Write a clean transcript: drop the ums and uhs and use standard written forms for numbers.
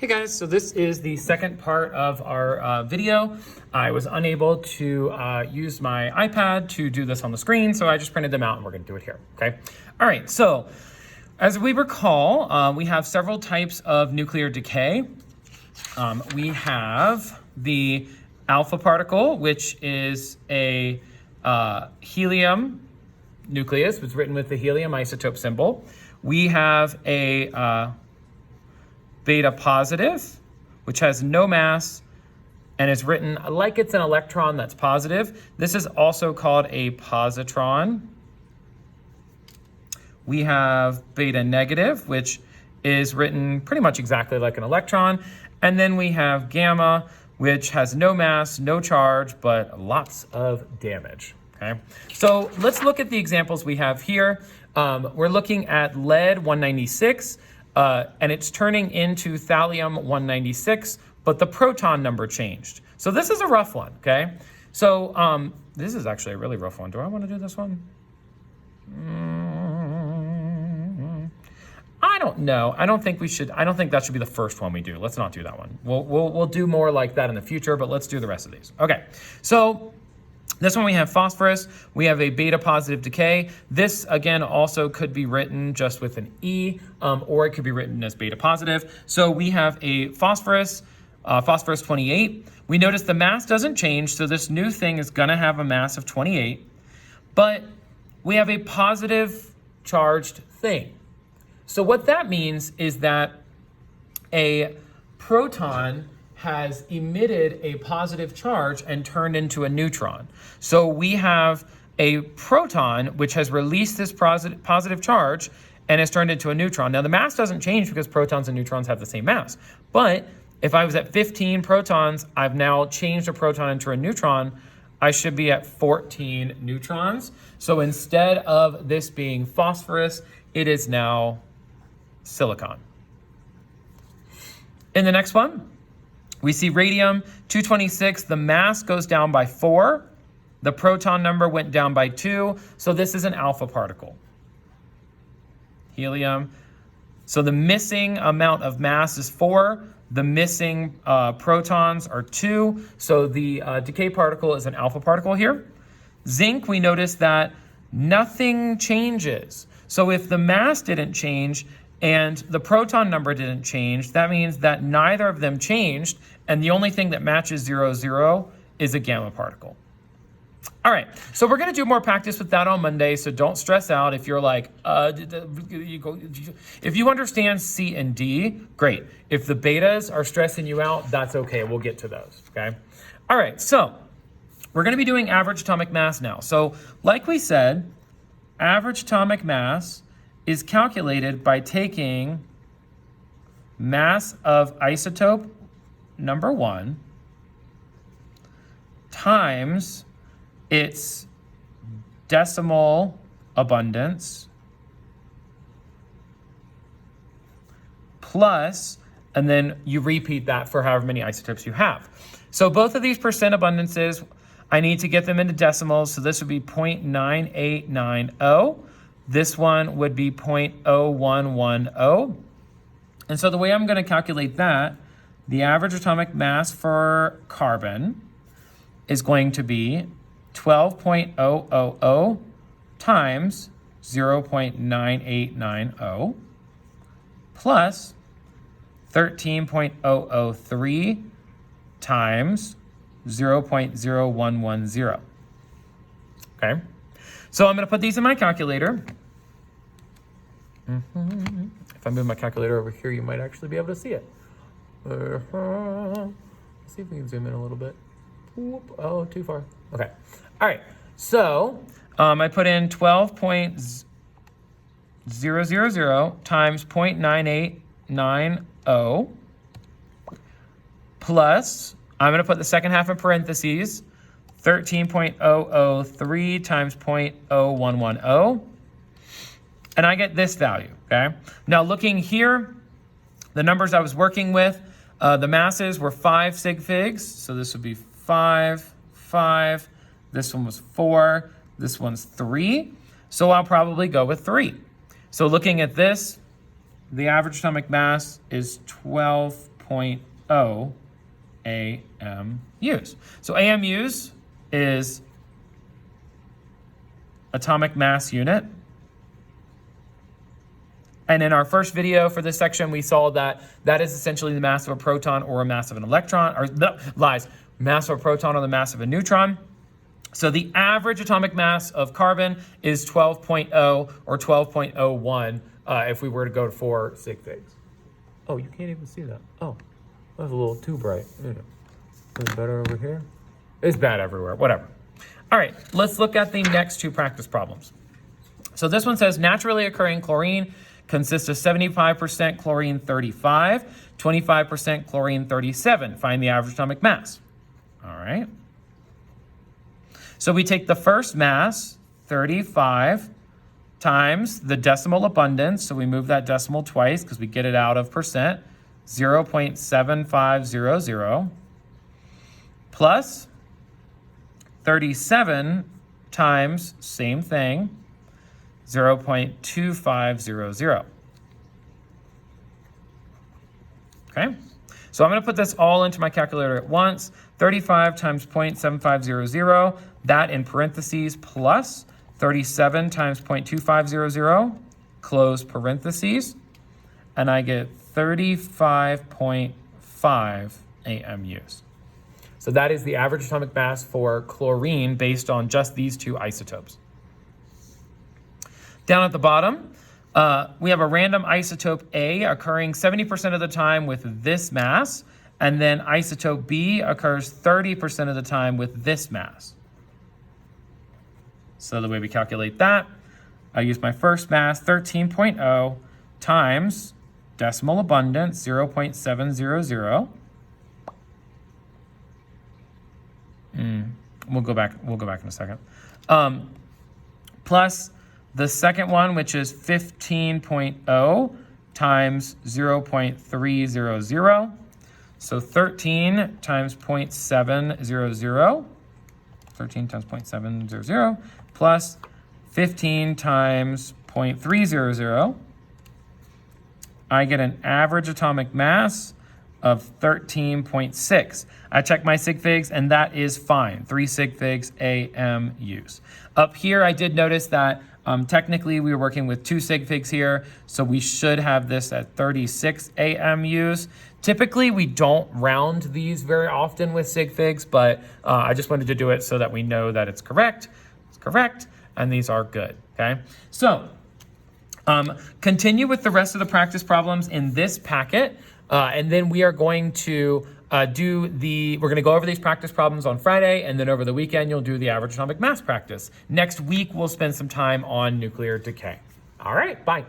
Hey guys, so this is the second part of our video. I was unable to use my iPad to do this on the screen, so I just printed them out and we're gonna do it here, okay? All right, so as we recall, we have several types of nuclear decay. We have the alpha particle, which is a helium nucleus. It's written with the helium isotope symbol. We have a beta positive, which has no mass and is written like it's an electron that's positive. This is also called a positron. We have beta negative, which is written pretty much exactly like an electron. And then we have gamma, which has no mass, no charge, but lots of damage. Okay, so let's look at the examples we have here. We're looking at lead 196. And it's turning into thallium 196, but the proton number changed. So this is a rough one, okay? So this is actually a really rough one. Do I want to do this one? I don't know. I don't think we should. I don't think that should be the first one we do. Let's not do that one. We'll do more like that in the future, but let's do the rest of these. Okay, so this one we have phosphorus. We have a beta positive decay. This again also could be written just with an E, or it could be written as beta positive. So we have a phosphorus 28. We notice the mass doesn't change, so this new thing is gonna have a mass of 28, but we have a positive charged thing. So what that means is that a proton has emitted a positive charge and turned into a neutron. So we have a proton which has released this positive charge and has turned into a neutron. Now the mass doesn't change because protons and neutrons have the same mass. But if I was at 15 protons, I've now changed a proton into a neutron. I should be at 14 neutrons. So instead of this being phosphorus, it is now silicon. In the next one, we see radium 226, the mass goes down by 4. The proton number went down by 2. So this is an alpha particle. Helium. So the missing amount of mass is 4. The missing protons are 2. So the decay particle is an alpha particle here. Zinc, we notice that nothing changes. So if the mass didn't change and the proton number didn't change, that means that neither of them changed, and the only thing that matches 0, 0 is a gamma particle. All right, so we're gonna do more practice with that on Monday, so don't stress out if you're like, if you understand C and D, great. If the betas are stressing you out, that's okay, we'll get to those, okay? All right, so we're gonna be doing average atomic mass now. So like we said, average atomic mass is calculated by taking mass of isotope number 1 times its decimal abundance plus, and then you repeat that for however many isotopes you have. So both of these percent abundances, I need to get them into decimals, so this would be 0.9890. This one would be 0.0110. And so the way I'm going to calculate that, the average atomic mass for carbon is going to be 12.000 times 0.9890 plus 13.003 times 0.0110. Okay? So I'm going to put these in my calculator. If I move my calculator over here, you might actually be able to see it. Let's see if we can zoom in a little bit. Whoop. Oh, too far. Okay. All right. So I put in 12.000 times 0.9890 plus, I'm going to put the second half in parentheses, 13.003 times 0.0110, and I get this value, okay? Now looking here, the numbers I was working with, the masses were 5 sig figs, so this would be 5, 5, this one was 4, this one's 3, so I'll probably go with 3. So looking at this, the average atomic mass is 12. AMUs. So AMUs is atomic mass unit. And in our first video for this section, we saw that that is essentially the mass of a proton or a mass of an electron, or no, lies, mass of a proton or the mass of a neutron. So the average atomic mass of carbon is 12.0 or 12.01 if we were to go for sig figs. Oh, you can't even see that. Oh, that's a little too bright. Is it better over here? It's bad everywhere, whatever. All right, let's look at the next two practice problems. So this one says naturally occurring chlorine consists of 75% chlorine 35, 25% chlorine 37. Find the average atomic mass. All right. So we take the first mass, 35, times the decimal abundance. So we move that decimal twice because we get it out of percent, 0.7500, plus 37 times, same thing, 0.2500. Okay, so I'm going to put this all into my calculator at once. 35 times 0.7500, that in parentheses, plus 37 times 0.2500, close parentheses, and I get 35.5 AMUs. So that is the average atomic mass for chlorine based on just these two isotopes. Down at the bottom, we have a random isotope A occurring 70% of the time with this mass, and then isotope B occurs 30% of the time with this mass. So the way we calculate that, I use my first mass, 13.0 times decimal abundance, 0.700. We'll go back in a second. Plus the second one, which is 15.0 times 0.300. So 13 times 0.700, 13 times 0.700, plus 15 times 0.300. I get an average atomic mass of 13.6. I check my sig figs and that is fine. 3 sig figs AMUs. Up here, I did notice that technically we were working with 2 sig figs here, so we should have this at 36 AMUs. Typically, we don't round these very often with sig figs, but I just wanted to do it so that we know that it's correct. It's correct, and these are good, okay? So, continue with the rest of the practice problems in this packet, and then we are going to we're going to go over these practice problems on Friday, and then over the weekend, you'll do the average atomic mass practice. Next week, we'll spend some time on nuclear decay. All right, bye.